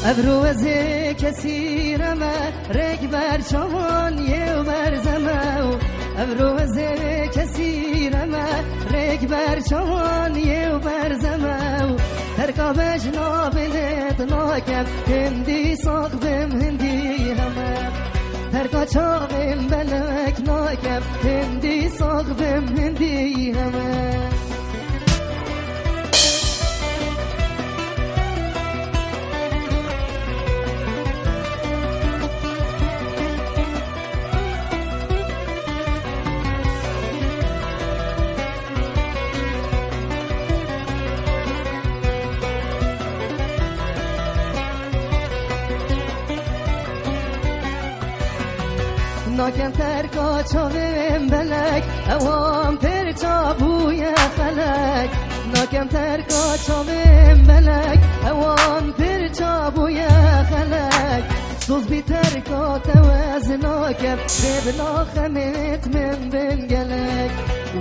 ابروز کسی ما رگ بر چوان یو بر زمو ابروز کسی ما رگ بر چوان یو بر زمو ترکا بجنا بلد ناکب هندی ساق بم هندی همه ترکا چاقم بلک ناکب هندی ساق بم هندی همه ناکم ترکا چاویم بلک اوام پر چابوی فلک ناکم ترکا چاویم بلک اوام پر چابوی فلک سوز بی ترکا توز ناکم ببلا خمت من بنگلک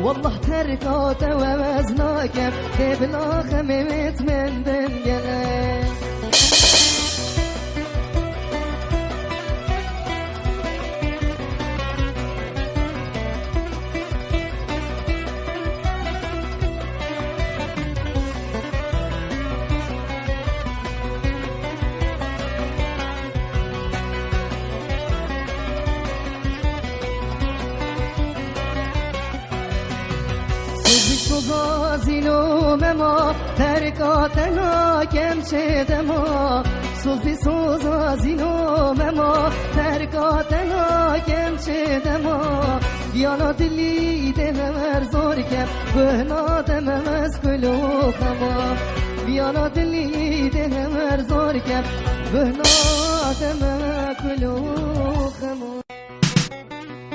والله ترکا توز ناکم ببلا خمت من بنگلک سوزینو مما ترکاتنا کم شده ما سوزینو مما ترکاتنا کم شده ما بیانا دلی دمر زور کم بهنا دمم از کلو خما بیانا دلی دمر زور کم بهنا دمم کلو